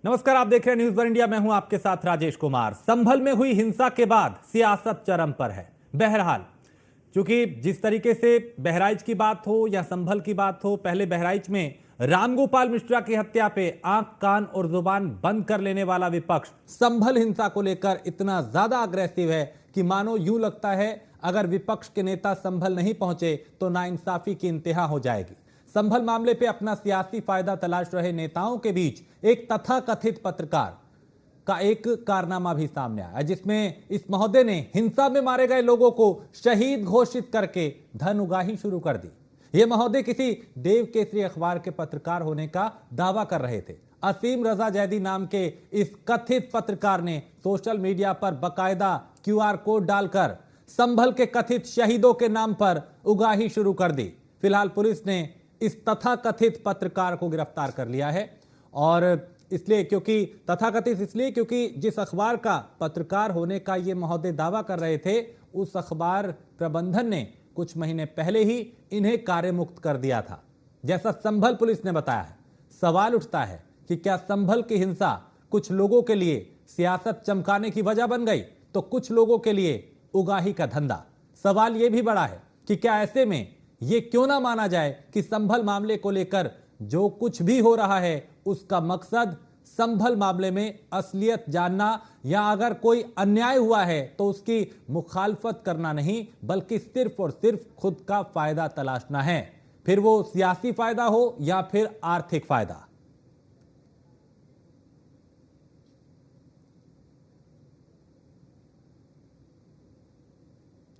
नमस्कार, आप देख रहे हैं न्यूज वन इंडिया। मैं हूं आपके साथ राजेश कुमार। संभल में हुई हिंसा के बाद सियासत चरम पर है। बहरहाल, क्योंकि जिस तरीके से बहराइच की बात हो या संभल की बात हो, पहले बहराइच में रामगोपाल मिश्रा की हत्या पे आंख कान और जुबान बंद कर लेने वाला विपक्ष संभल हिंसा को लेकर इतना ज्यादा अग्रेसिव है कि मानो यूं लगता है अगर विपक्ष के नेता संभल नहीं पहुंचे तो नाइंसाफी की इंतहा हो जाएगी। संभल मामले पे अपना सियासी फायदा तलाश रहे नेताओं के बीच एक तथाकथित पत्रकार का एक कारनामा भी सामने आया, जिसमें इस महोदय ने हिंसा में मारे गए लोगों को शहीद घोषित करके धन उगाही शुरू कर दी। यह महोदय किसी देव केसरी अखबार के पत्रकार होने का दावा कर रहे थे। असीम रजा जैदी नाम के इस कथित पत्रकार ने सोशल मीडिया पर बकायदा QR कोड डालकर संभल के कथित शहीदों के नाम पर उगाही शुरू कर दी। फिलहाल पुलिस ने इस तथाकथित पत्रकार को गिरफ्तार कर लिया है, और इसलिए क्योंकि जिस अखबार का पत्रकार होने का ये महोदय दावा कर रहे थे, उस अखबार प्रबंधन ने कुछ महीने पहले ही इन्हें कार्यमुक्त कर दिया था, जैसा संभल पुलिस ने बताया है। सवाल उठता है कि क्या संभल की हिंसा कुछ लोगों के लिए सियासत चमकाने की वजह बन गई तो कुछ लोगों के लिए उगाही का धंधा। सवाल यह भी बड़ा है कि क्या ऐसे में यह क्यों ना माना जाए कि संभल मामले को लेकर जो कुछ भी हो रहा है उसका मकसद संभल मामले में असलियत जानना या अगर कोई अन्याय हुआ है तो उसकी मुखालफत करना नहीं, बल्कि सिर्फ और सिर्फ खुद का फायदा तलाशना है, फिर वो सियासी फायदा हो या फिर आर्थिक फायदा।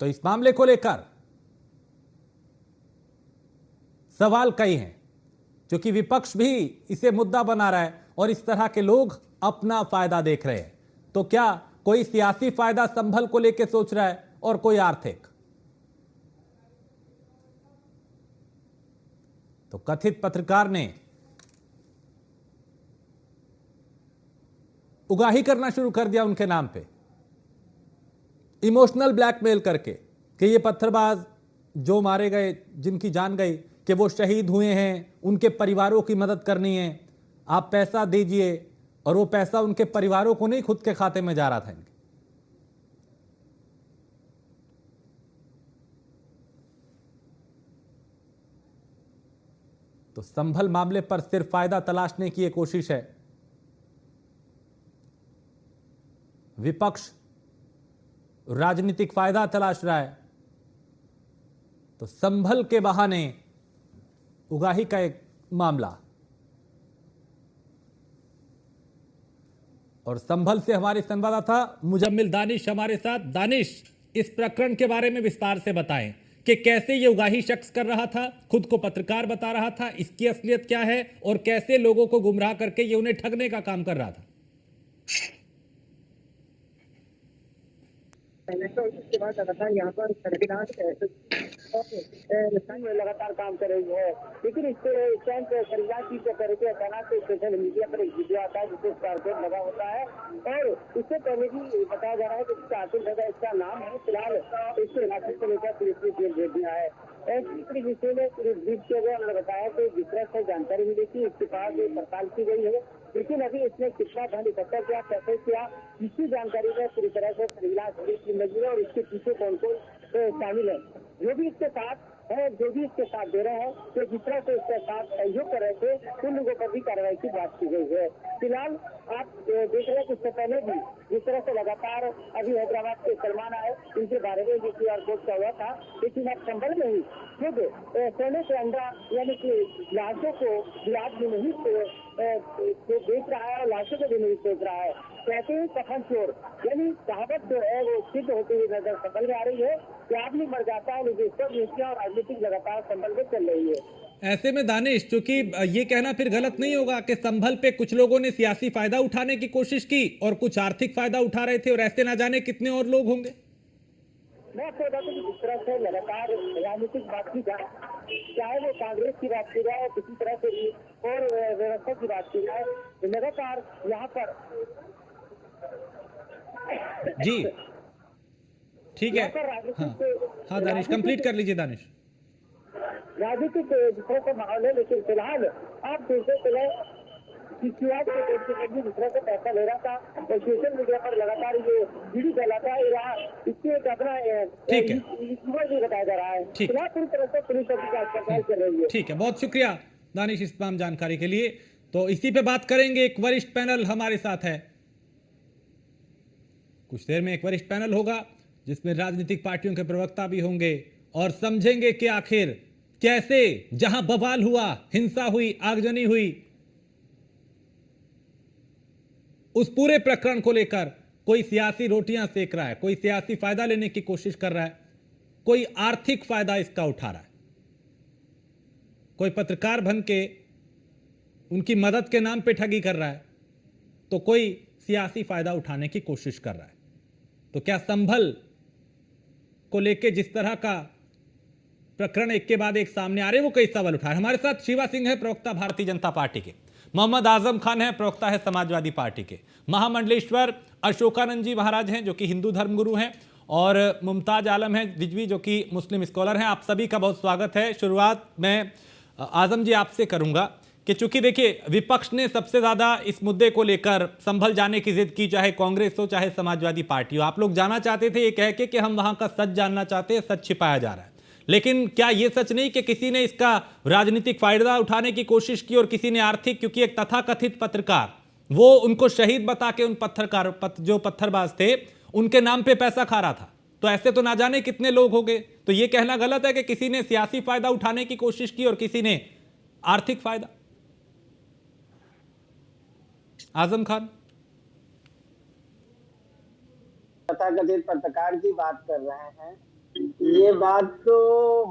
तो इस मामले को लेकर सवाल कई हैं, क्योंकि विपक्ष भी इसे मुद्दा बना रहा है और इस तरह के लोग अपना फायदा देख रहे हैं। तो क्या कोई सियासी फायदा संभल को लेकर सोच रहा है और कोई आर्थिक? तो कथित पत्रकार ने उगाही करना शुरू कर दिया उनके नाम पे, इमोशनल ब्लैकमेल करके कि ये पत्थरबाज जो मारे गए, जिनकी जान गई, कि वो शहीद हुए हैं, उनके परिवारों की मदद करनी है, आप पैसा दीजिए। और वो पैसा उनके परिवारों को नहीं, खुद के खाते में जा रहा था इनके। तो संभल मामले पर सिर्फ फायदा तलाशने की एक कोशिश है। विपक्ष राजनीतिक फायदा तलाश रहा है, तो संभल के बहाने उगाही का एक मामला। और संभल से हमारे संवाददाता मुजम्मिल दानिश हमारे साथ। दानिश, इस प्रकरण के बारे में विस्तार से बताएं कि कैसे ये उगाही शख्स कर रहा था, खुद को पत्रकार बता रहा था, इसकी असलियत क्या है और कैसे लोगों को गुमराह करके ये उन्हें ठगने का काम कर रहा था। तो इसके बाद लगातार यहाँ पर लगातार काम कर रही है, लेकिन इसके की करके अचानक सोशल मीडिया पर एक वीडियो आता है जिससे कारपेट लगा होता है, और उससे पहले भी बताया जा रहा है कि कारपेट लगा इसका नाम है। फिलहाल इसको हिरासत में लेकर पुलिस ने जेल भेज दिया है। ऐसी विषय में उन्होंने बताया कि जिस तरह से जानकारी मिली थी इसके पास पड़ताल की गई है, लेकिन अभी इसने कितना धन इकट्ठा किया, कैसे किया, इसी जानकारी में पूरी तरह से लगी है और इसके पीछे कौन कौन शामिल है, जो भी इसके साथ दे रहे हैं, तो जिस तरह से इसके साथ सहयोग कर रहे थे, उन लोगों पर भी कार्रवाई की बात की गई है। फिलहाल आप देख रहे हैं कि इससे पहले भी जिस तरह से लगातार अभी हैदराबाद के सलमान आए, इनके बारे में ये QR कोड का हुआ था, लेकिन अब संभल में ही खुद सोने के अंडा यानी कि लाशों को ब्याज में नहीं बेच रहा है और लाशों को भी नहीं बेच रहा है। कहते हैं कफन चोर, यानी कहावत जो है वो सिद्ध होती हुई नजर संभल में आ रही है कि आदमी मर जाता है, लेकिन और राजनीतिक लगातार संभल में चल रही है। ऐसे में दानिश, क्योंकि ये कहना फिर गलत नहीं होगा कि संभल पे कुछ लोगों ने सियासी फायदा उठाने की कोशिश की और कुछ आर्थिक फायदा उठा रहे थे, और ऐसे ना जाने कितने और लोग होंगे। मैं आपको बता दूं कि जिस तरह से लगातार राजनीतिक बात की जाए, चाहे वो कांग्रेस की बात की जाए, किसी तरह से भी और व्यवस्था की बात की जाए, लगातार यहाँ पर जी ठीक है। हाँ दानिश, कंप्लीट कर लीजिए दानिश। राजनीतिक जिस तरह का माहौल है, लेकिन फिलहाल आप देखते चले कि शिवाज के कोर्ट से दूसरे से पैसा ले रहा था और सोशल मीडिया पर लगातार ये वीडियो चलाता है रहा। इसके एक अपना ठीक है, यूट्यूबर भी बताया जा रहा है। ठीक। फिलहाल पूरी तरह से पुलिस अभी चल रही है। ठीक है, बहुत शुक्रिया दानिश इस तमाम जानकारी के लिए। तो इसी पे बात करेंगे। एक वरिष्ठ पैनल हमारे साथ है, कुछ देर में एक वरिष्ठ पैनल होगा जिसमें राजनीतिक पार्टियों के प्रवक्ता भी होंगे और समझेंगे कि आखिर कैसे जहां बवाल हुआ, हिंसा हुई, आगजनी हुई, उस पूरे प्रकरण को लेकर कोई सियासी रोटियां सेक रहा है, कोई सियासी फायदा लेने की कोशिश कर रहा है, कोई आर्थिक फायदा इसका उठा रहा है, कोई पत्रकार बन के उनकी मदद के नाम पे ठगी कर रहा है, तो कोई सियासी फायदा उठाने की कोशिश कर रहा है। तो क्या संभल को लेके जिस तरह का प्रकरण एक के बाद एक सामने आ रहे हैं, वो कई सवाल उठा रहे हैं। हमारे साथ शिवा सिंह है, प्रवक्ता भारतीय जनता पार्टी के, मोहम्मद आजम खान है, प्रवक्ता है समाजवादी पार्टी के, महामंडलेश्वर अशोकानंद जी महाराज हैं जो कि हिंदू धर्मगुरु हैं, और मुमताज आलम हैं रिजवी जो कि मुस्लिम स्कॉलर हैं। आप सभी का बहुत स्वागत है। शुरुआत मैं आजम जी आपसे करूंगा कि चूंकि देखिए विपक्ष ने सबसे ज्यादा इस मुद्दे को लेकर संभल जाने की जिद की, चाहे कांग्रेस हो चाहे समाजवादी पार्टी हो। आप लोग जाना चाहते थे ये कह के कि हम वहां का सच जानना चाहते हैं, सच छिपाया जा रहा है। लेकिन क्या ये सच नहीं कि किसी ने इसका राजनीतिक फायदा उठाने की कोशिश की और किसी ने आर्थिक, क्योंकि एक तथाकथित पत्रकार वो उनको शहीद बता के उन जो पत्थरबाज थे उनके नाम पे पैसा खा रहा था। तो ऐसे तो ना जाने कितने लोग हो गए। तो ये कहना गलत है कि किसी ने सियासी फायदा उठाने की कोशिश की और किसी ने आर्थिक फायदा। आजम खान, तथाकथित पत्रकार की बात कर रहे हैं, ये बात तो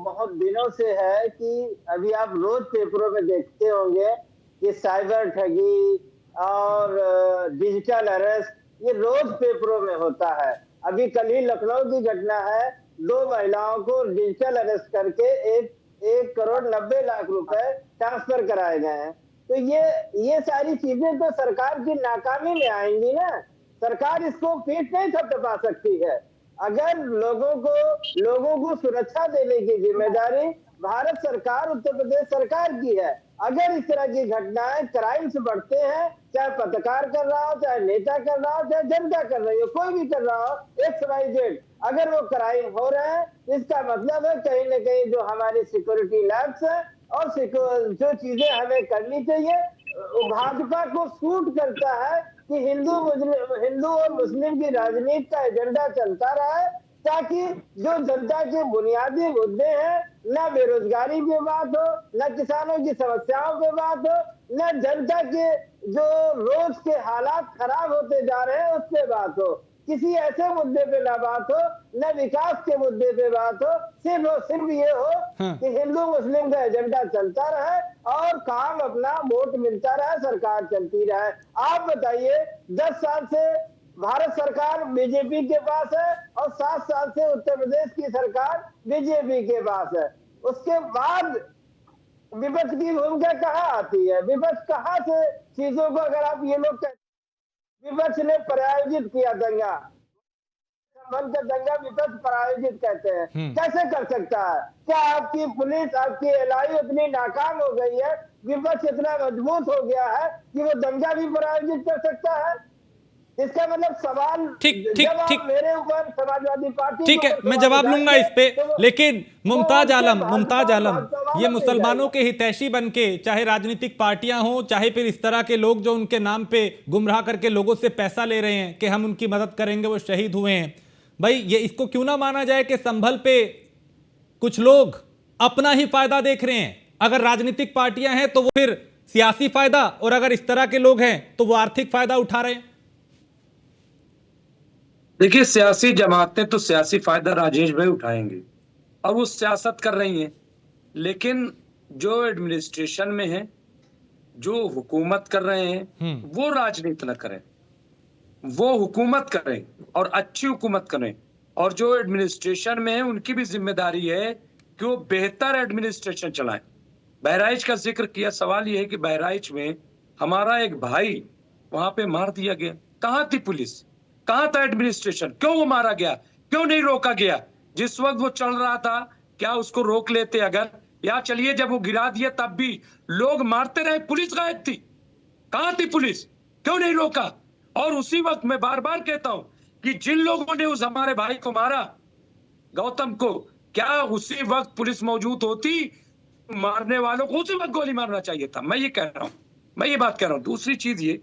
बहुत दिनों से है कि अभी आप रोज पेपरों में देखते होंगे कि साइबर ठगी और डिजिटल अरेस्ट ये रोज पेपरों में होता है। अभी कल ही लखनऊ की घटना है, 2 महिलाओं को डिजिटल अरेस्ट करके 1 करोड़ 90 लाख रुपए ट्रांसफर कराए गए हैं। तो ये सारी चीजें तो सरकार की नाकामी में आएंगी ना। सरकार इसको पीठ नहीं थपथपा सकती है। अगर लोगों को सुरक्षा देने की जिम्मेदारी भारत सरकार, उत्तर प्रदेश सरकार की है। अगर इस तरह की घटनाएं, क्राइम्स बढ़ते हैं, चाहे पत्रकार कर रहा हो, चाहे नेता कर रहा हो, चाहे जनता कर रही हो, कोई भी कर रहा हो, XYZ, अगर वो क्राइम हो रहे हैं, इसका मतलब है कहीं न कहीं जो हमारी सिक्योरिटी लैब्स है और जो चीजें हमें करनी चाहिए, भाजपा को सूट करता है कि हिंदू और मुस्लिम की राजनीति का एजेंडा चलता रहा है, ताकि जो जनता के बुनियादी मुद्दे हैं, न बेरोजगारी पे बात हो, न किसानों की समस्याओं पे बात हो, न जनता के जो रोज के हालात खराब होते जा रहे हैं उस पे बात हो, किसी ऐसे मुद्दे पे ना बात हो, न विकास के मुद्दे पे बात हो, सिर्फ ये हो कि हिंदू मुस्लिम का एजेंडा चलता रहे और काम अपना वोट मिलता रहे, सरकार चलती रहे। आप बताइए, 10 साल से भारत सरकार बीजेपी के पास है और 7 साल से उत्तर प्रदेश की सरकार बीजेपी के पास है। उसके बाद विपक्ष की भूमिका कहाँ आती है? विपक्ष कहाँ से चीजों को, अगर आप ये लोग विपक्ष ने प्रायोजित किया दंगा, संबंध का दंगा विपक्ष प्रायोजित कहते हैं, कैसे कर सकता है? क्या आपकी पुलिस, आपकी LI इतनी नाकाम हो गई है, विपक्ष इतना मजबूत हो गया है कि वो दंगा भी प्रायोजित कर सकता है? इसका मतलब सवाल ठीक मेरे ऊपर समाजवादी पार्टी, ठीक है, मैं जवाब लूंगा इस पे। लेकिन मुमताज आलम, ये मुसलमानों के हितैषी बनके, चाहे राजनीतिक पार्टियां हो, चाहे फिर इस तरह के लोग जो उनके नाम पे गुमराह करके लोगों से पैसा ले रहे हैं कि हम उनकी मदद करेंगे, वो शहीद हुए हैं, भाई ये इसको क्यों ना माना जाए कि संभल पे कुछ लोग अपना ही फायदा देख रहे हैं? अगर राजनीतिक पार्टियां हैं तो वो फिर सियासी फायदा, और अगर इस तरह के लोग हैं तो वो आर्थिक फायदा उठा रहे हैं। देखिए, सियासी जमातें तो सियासी फायदा राजेश भाई उठाएंगे और वो सियासत कर रही हैं, लेकिन जो एडमिनिस्ट्रेशन में है, जो हुकूमत कर रहे हैं, वो राजनीति न करें, वो हुकूमत करें और अच्छी हुकूमत करें। और जो एडमिनिस्ट्रेशन में है उनकी भी जिम्मेदारी है कि वो बेहतर एडमिनिस्ट्रेशन चलाएं। बहराइच का जिक्र किया, सवाल ये है कि बहराइच में हमारा एक भाई वहां पे मार दिया गया, कहाँ थी पुलिस, कहाँ था एडमिनिस्ट्रेशन? क्यों वो मारा गया, क्यों नहीं रोका गया? जिस वक्त वो चल रहा था क्या उसको रोक लेते? अगर या चलिए जब वो गिरा दिया तब भी लोग मारते रहे, पुलिस गायब थी। कहां थी पुलिस? क्यों नहीं रोका? और उसी वक्त मैं बार बार कहता हूं कि जिन लोगों ने उस हमारे भाई को मारा, गौतम को, क्या उसी वक्त पुलिस मौजूद होती? मारने वालों को उसी वक्त गोली मारना चाहिए था। मैं ये कह रहा हूं, मैं ये बात कह रहा हूं। दूसरी चीज ये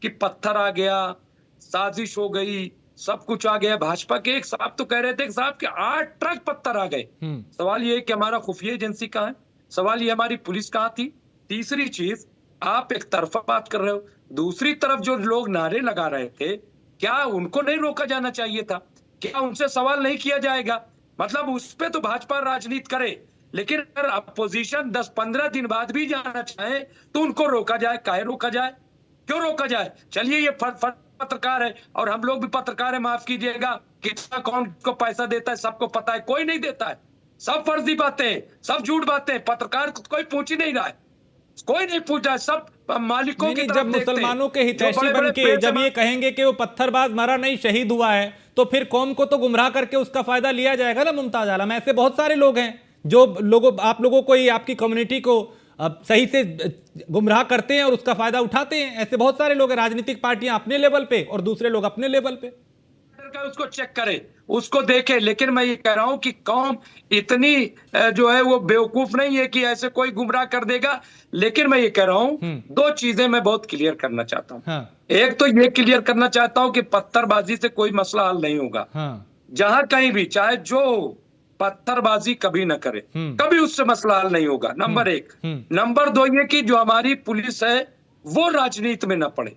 कि पत्थर आ गया, साजिश हो गई, सब कुछ आ गया। भाजपा के एक साहब तो कह रहे थे कि साहब के 8 ट्रक पत्थर आ गए। सवाल ये है कि हमारा खुफिया एजेंसी कहाँ है? सवाल ये हमारी पुलिस कहाँ थी? तीसरी चीज, आप एक तरफा बात कर रहे हो, दूसरी तरफ जो लोग नारे लगा रहे थे, क्या उनको नहीं रोका जाना चाहिए था? क्या उनसे सवाल नहीं किया जाएगा? मतलब उस पे तो भाजपा राजनीति करे, लेकिन अगर अपोजिशन 10-15 दिन बाद भी जाना चाहे तो उनको रोका जाए। काहे रोका जाए? क्यों रोका जाए? चलिए, ये पत्रकार है और हम लोग भी पत्रकार है, माफ कीजिएगा, कितना कौन को पैसा देता है सबको पता है। कोई नहीं देता है, सब फर्जी बातें, सब झूठ बातें। पत्रकार को कोई पूछ ही नहीं रहा है, कोई नहीं पूछ रहा है, सब मालिकों की तरफ जब मुसलमानों के हितैषी बन के जब ये कहेंगे कि वो पत्थरबाज मरा नहीं शहीद हुआ है, तो फिर कौम को तो गुमराह करके उसका फायदा लिया जाएगा ना। मुमताज आलम, ऐसे बहुत सारे लोग हैं जो आप लोगों को, आपकी कम्युनिटी को सही से गुमराह करते हैं और उसका फायदा उठाते हैं। ऐसे बहुत सारे लोग हैं, राजनीतिक पार्टियां अपने लेवल पे और दूसरे लोग अपने लेवल पे। उसको चेक करे, उसको देखे। लेकिन मैं ये कह रहा हूं कि कौम इतनी जो है वो बेवकूफ नहीं है कि ऐसे कोई गुमराह कर देगा। लेकिन मैं ये कह रहा हूं, 2 चीजें मैं बहुत क्लियर करना चाहता हूं। हाँ। एक तो ये क्लियर करना चाहता हूं कि पत्थरबाजी से कोई मसला हल नहीं होगा। हाँ। जहां कहीं भी, चाहे जो पत्थरबाजी कभी ना करे, कभी उससे मसला हल नहीं होगा। नंबर 1। नंबर 2 ये कि जो हमारी पुलिस है वो राजनीति में न पड़े।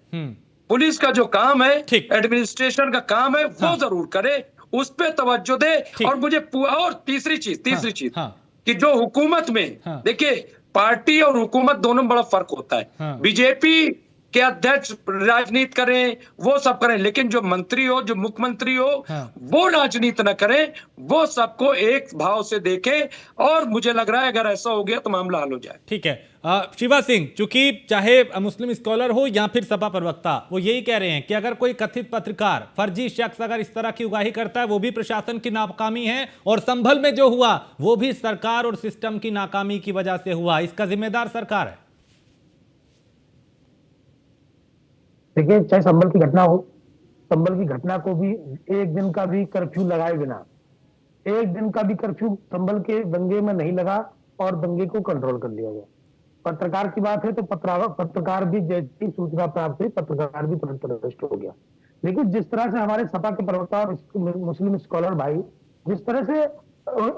पुलिस का जो काम है, एडमिनिस्ट्रेशन का काम है, वो जरूर करे, उस पे तवज्जो दे। और मुझे और तीसरी चीज कि जो हुकूमत में, देखिए, पार्टी और हुकूमत दोनों में बड़ा फर्क होता है। बीजेपी के अध्यक्ष राजनीति करें, वो सब करें, लेकिन जो मंत्री हो, जो मुख्यमंत्री हो, वो राजनीति न करें, वो सबको एक भाव से देखे। और मुझे लग रहा है अगर ऐसा हो गया तो मामला हल हो जाए। ठीक है। शिवा सिंह, चूंकि चाहे मुस्लिम स्कॉलर हो या फिर सपा प्रवक्ता, वो यही कह रहे हैं कि अगर कोई कथित पत्रकार, फर्जी शख्स अगर इस तरह की उगाही करता है, वो भी प्रशासन की नाकामी है, और संभल में जो हुआ वो भी सरकार और सिस्टम की नाकामी की वजह से हुआ। इसका जिम्मेदार सरकार है। देखिए, चाहे संभल की घटना हो, संभल की घटना को भी एक दिन का भी कर्फ्यू लगाए बिना, एक दिन का भी कर्फ्यू संभल के दंगे में नहीं लगा और दंगे को कंट्रोल कर लिया गया। पत्रकार की बात है तो पत्रकार भी, जैसी सूचना प्राप्त हुई, पत्रकार भी तुरंत अरेस्ट हो गया। लेकिन जिस तरह से हमारे सपा के प्रवक्ता और मुस्लिम स्कॉलर भाई जिस तरह से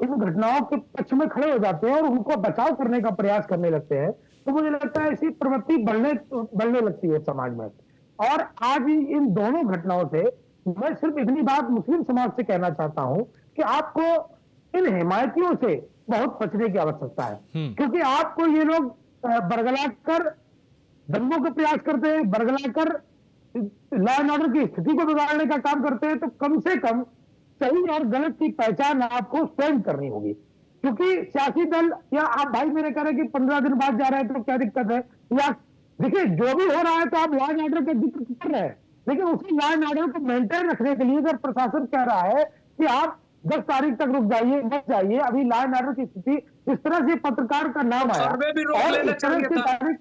इन घटनाओं के पक्ष में खड़े हो जाते हैं और उनको बचाव करने का प्रयास करने लगते हैं, तो मुझे लगता है ऐसी प्रवृत्ति बढ़ने लगती है समाज में। और आज इन दोनों घटनाओं से मैं सिर्फ इतनी बात मुस्लिम समाज से कहना चाहता हूं कि आपको इन हिमायतियों से बहुत बचने की आवश्यकता है, क्योंकि आपको ये लोग बरगलाकर दंगों का प्रयास करते हैं, बरगलाकर लॉ एंड ऑर्डर की स्थिति को बिगाड़ने का काम करते हैं। तो कम से कम सही और गलत की पहचान आपको स्वयं करनी होगी, क्योंकि सियासी दल या आप भाई मेरे कह रहे कि 15 दिन बाद जा रहे हैं तो क्या दिक्कत है, या देखिए जो भी हो रहा है तो आप लॉ एंड ऑर्डर का जिक्र कर रहे हैं, लेकिन उसी लॉ एंड ऑर्डर को मेंटेन रखने के लिए अगर प्रशासन कह रहा है कि आप 10 तारीख तक रुक जाइए, मत जाइए, अभी लॉ एंड ऑर्डर की स्थिति इस तरह से पत्रकार का नाम आया और इस तरह से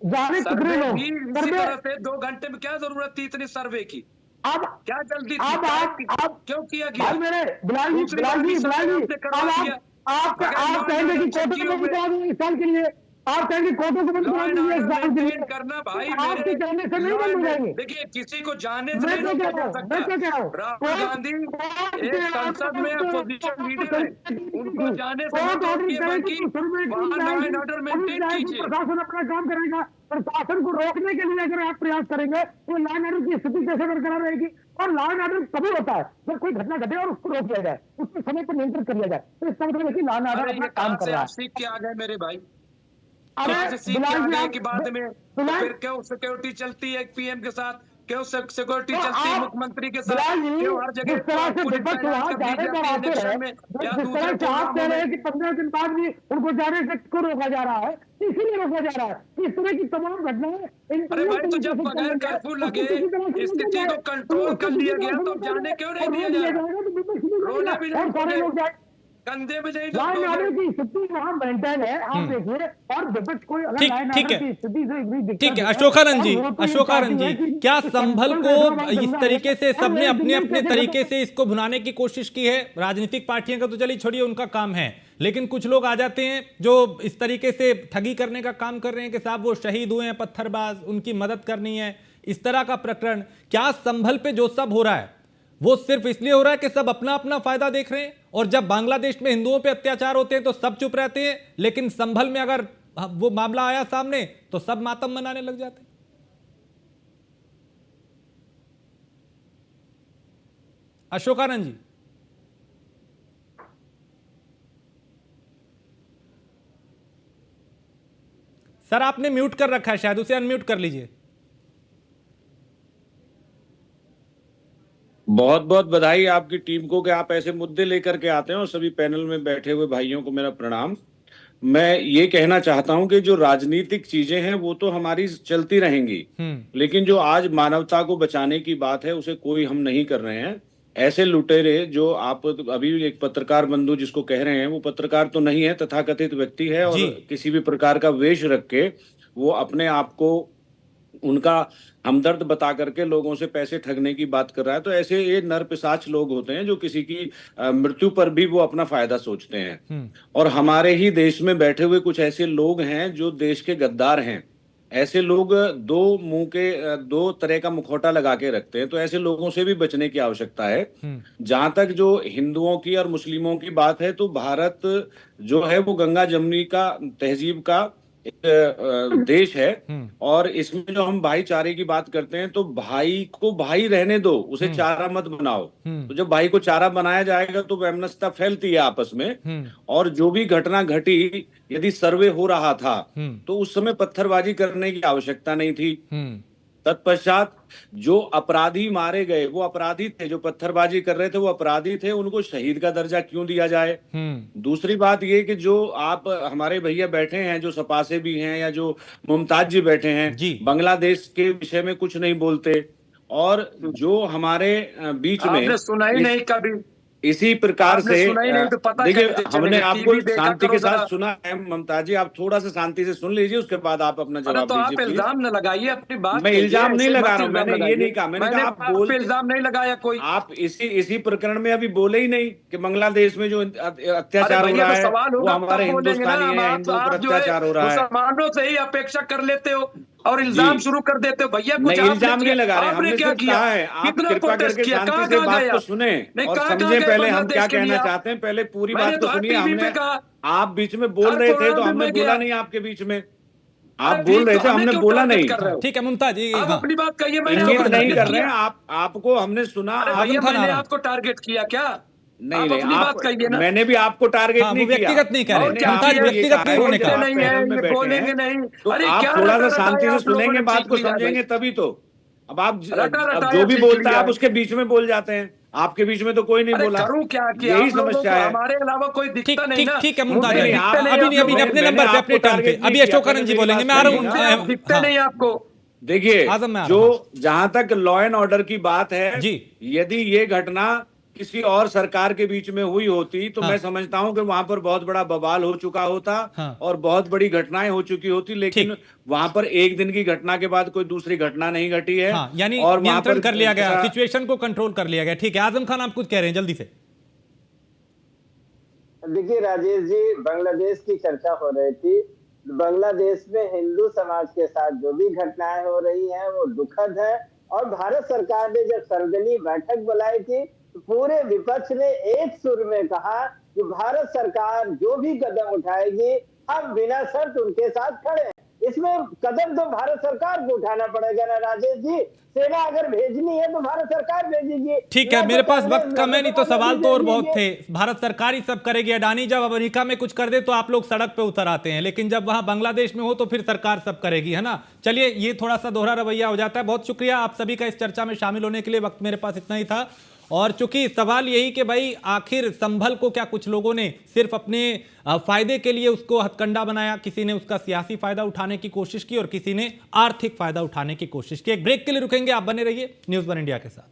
जाने कितने लोग सर्वे 2 घंटे में क्या जरूरत थी इतनी सर्वे की? अब क्या जल्दी आप क्यों किया गया? मेरे बिलाल जी आप कहेंगे कि कोर्टों को बंद करा दूंगी इस साल के लिए, आप कहेंगे कोर्टों को बंद करा दूंगी इस साल के लिए करना भाई, आपके कहने से नहीं बंद हो जाएंगे। देखिए, किसी को जाने से नहीं रोका जा सकता। राहुल गांधी एक संसद में अपोजिशन लीडर है, उनको जाने से नहीं रोकिए, बल्कि ऑर्डर मेंटेन कीजिए। प्रशासन अपना काम करेगा, प्रशासन को रोकने के लिए अगर आप प्रयास करेंगे तो लॉ एंड ऑर्डर की स्थिति कैसे बरकरार रहेगी? और लॉ एंड ऑर्डर तभी होता है जब कोई घटना घटे और उसको रोक लिया जाए, उसके समय पर नियंत्रण कर लिया जाए। तो इसका मतलब है कि लॉ एंड ऑर्डर अपना काम कर रहा है। सीख के आ गए मेरे भाई, अरे सीख के आ गए कि बाद में फिर क्यों सिक्योरिटी चलती है पीएम के साथ, क्यों सिक्योरिटी चलती है मुख्यमंत्री के साथ, क्यों हर जगह जिस तरह से विपक्ष वहां जाने पर आते हैं, जिस तरह से आप कह रहे हैं कि 15 दिन बाद भी उनको जाने से क्यों रोका जा रहा है, इसीलिए रोका जा रहा है। इस तरह की तमाम घटनाएं अरे भाई, तो जब बगैर कर्फ्यू लगे स्थिति को कंट्रोल कर लिया गया तो जाने क्यों नहीं दिया जा रहा? रोने भी नहीं, कंधे में नहीं लॉ एंड ढोकोगे। ऑर्डर की स्थिति वहाँ मेंटेन है, आप देखिए। और विपक्ष कोई अगर ठीक लॉ एंड ठीक ऑर्डर है की स्थिति से इतनी दिक्कत ठीक है है, अशोकानंद और जी, वो तो ये अशोकानंद चाहती है जी, कि क्या इस संभल संभल को हैदराबाद इस दंगा तरीके है, से और सबने एक अपने दिन में अपने कैसे तरीके खत्म- से इसको भुनाने की कोशिश की है? राजनीतिक पार्टियों का तो चलिए छोड़िए, उनका काम है, लेकिन कुछ लोग आ जाते हैं जो इस तरीके से ठगी करने का काम कर रहे हैं कि साहब वो शहीद हुए हैं पत्थरबाज, उनकी मदद करनी है, इस तरह का प्रकरण। क्या संभल पे जो सब हो रहा है वो सिर्फ इसलिए हो रहा है कि सब अपना अपना फायदा देख रहे हैं, और जब बांग्लादेश में हिंदुओं पे अत्याचार होते हैं तो सब चुप रहते हैं, लेकिन संभल में अगर वो मामला आया सामने तो सब मातम मनाने लग जाते हैं? अशोकानंद जी, सर आपने म्यूट कर रखा है, शायद उसे अनम्यूट कर लीजिए। बहुत बहुत बधाई आपकी टीम को कि आप ऐसे मुद्दे लेकर के आते हैं, और सभी पैनल में बैठे हुए भाइयों को मेरा प्रणाम। मैं ये कहना चाहता हूं कि जो राजनीतिक चीजें हैं वो तो हमारी चलती रहेंगी, लेकिन जो आज मानवता को बचाने की बात है उसे कोई हम नहीं कर रहे हैं। ऐसे लुटेरे जो आप अभी एक पत्रकार बंधु जिसको कह रहे हैं, वो पत्रकार तो नहीं है, तथाकथित व्यक्ति है, और जी। किसी भी प्रकार का वेश रख के वो अपने आप को उनका हमदर्द बता करके लोगों से पैसे ठगने की बात कर रहा है। तो ऐसे ये नरपिशाच लोग होते हैं जो किसी की मृत्यु पर भी वो अपना फायदा सोचते हैं। और हमारे ही देश में बैठे हुए कुछ ऐसे लोग हैं जो देश के गद्दार हैं। ऐसे लोग दो तरह का मुखौटा लगा के रखते हैं, तो ऐसे लोगों से भी बचने की आवश्यकता है। जहां तक जो हिंदुओं की और मुस्लिमों की बात है, तो भारत जो है वो गंगा जमुनी का तहजीब का एक देश है, और इसमें जो हम भाईचारे की बात करते हैं, तो भाई को भाई रहने दो, उसे चारा मत बनाओ। तो जब भाई को चारा बनाया जाएगा तो वैमनस्यता फैलती है आपस में। और जो भी घटना घटी, यदि सर्वे हो रहा था तो उस समय पत्थरबाजी करने की आवश्यकता नहीं थी। तत्पश्चात जो अपराधी मारे गए वो अपराधी थे, जो पत्थरबाजी कर रहे थे वो अपराधी थे, उनको शहीद का दर्जा क्यों दिया जाए? दूसरी बात ये कि जो आप हमारे भैया बैठे हैं जो सपा से भी हैं, या जो मुमताज जी बैठे हैं, बांग्लादेश के विषय में कुछ नहीं बोलते, और जो हमारे बीच में आपने सुना ही नहीं कभी, इसी प्रकार से देखिए, हमने आपको शांति के साथ सुना। सुना है। ममता जी, आप थोड़ा सा शांति से सुन लीजिए, उसके बाद आप अपना जवाब तो आप दीजिए। इल्जाम न लगाइए अपनी बात। मैं इल्जाम नहीं लगा रहा हूं, मैंने ये नहीं कहा, मैंने कहा आप बोल, इल्जाम नहीं लगाया कोई। आप इसी प्रकरण में अभी बोले ही नहीं कि बांग्लादेश में जो अत्याचार हो रहा है वो हमारे हिंदुस्तानी है, हिंदुओं पर अत्याचार हो रहा है। मुसलमानों से ही अपेक्षा कर लेते हो और इल्जाम शुरू कर देते हो। भैया कुछ इल्जाम नहीं लगा रहे, हमने क्या सिर्फ किया कहा है आप कितना कृपा करके प्रोटेस्ट किया, शांति से बात को सुने और समझे पहले हम क्या कहना चाहते हैं। पहले पूरी बात को सुनिए। हमने, आप बीच में बोल रहे थे तो हमने बोला नहीं आपके बीच में, आप बोल रहे थे, हमने बोला नहीं। ठीक है मुमताज जी, आप अपनी बात कहिए। मैंने इंगित नहीं कर रहे हैं आपको हमने सुना। मैंने आपको टारगेट किया क्या? नहीं नहीं, बात कहिए ना। मैंने भी आपको टारगेट नहीं किया, व्यक्तिगत नहीं कह रहे, मुमताज व्यक्तिगत नहीं उन्होंने कहा। बोलेंगे नहीं, तो आप थोड़ा सा शांति से सुनेंगे, बात को समझेंगे तभी तो। अब आप जो भी बोलता है आप उसके बीच में बोल जाते हैं, आपके बीच में तो कोई नहीं बोला। करूं क्या किया? यही समस्या है, हमारे अलावा कोई दिखता नहीं ना। ठीक है मुमताज, अभी अपने नंबर पे, अपने टर्न पे, अभी अशोकानंद जी बोलेंगे, मैं आ रहा हूँ। दिखता नहीं आपको। देखिए, जो जहां तक लॉ एंड ऑर्डर की बात है जी, यदि ये घटना किसी और सरकार के बीच में हुई होती तो मैं समझता हूं कि वहां पर बहुत बड़ा बवाल हो चुका होता और बहुत बड़ी घटनाएं हो चुकी होती, लेकिन वहां पर एक दिन की घटना के बाद कोई दूसरी घटना नहीं घटी है। यानी और नियंत्रण कर लिया गया, सिचुएशन को कंट्रोल कर लिया गया। ठीक है आजम खान, आप कुछ कह रहे हैं जल्दी से। देखिए राजेश जी, बांग्लादेश की चर्चा हो रही थी। बांग्लादेश में हिंदू समाज के साथ जो भी घटनाएं हो रही हैं वो दुखद है, और भारत सरकार ने जब सर्वदलीय बैठक बुलाई थी तो पूरे विपक्ष ने एक सुर में कहा कि भारत सरकार जो भी कदम उठाएगी हम बिना शर्त उनके साथ खड़े हैं। इसमें कदम तो भारत सरकार को उठाना पड़ेगा ना राजेश जी। सेना अगर भेजनी है तो भारत सरकार भेजेगी। ठीक है, मेरे पास वक्त कम है, नहीं तो सवाल तो और बहुत थे। भारत सरकार ही सब करेगी। अडानी जब अमेरिका में कुछ कर दे तो आप लोग सड़क पे उतर आते हैं, लेकिन जब वहां बांग्लादेश में हो तो फिर सरकार सब करेगी, है ना। चलिए, ये थोड़ा सा दोहरा रवैया हो जाता है। बहुत शुक्रिया आप सभी का इस चर्चा में शामिल होने के लिए। वक्त मेरे पास इतना ही था, और चूंकि सवाल यही कि भाई आखिर संभल को क्या कुछ लोगों ने सिर्फ अपने फायदे के लिए उसको हथकंडा बनाया, किसी ने उसका सियासी फायदा उठाने की कोशिश की और किसी ने आर्थिक फायदा उठाने की कोशिश की। एक ब्रेक के लिए रुकेंगे, आप बने रहिए न्यूज़ वन इंडिया के साथ।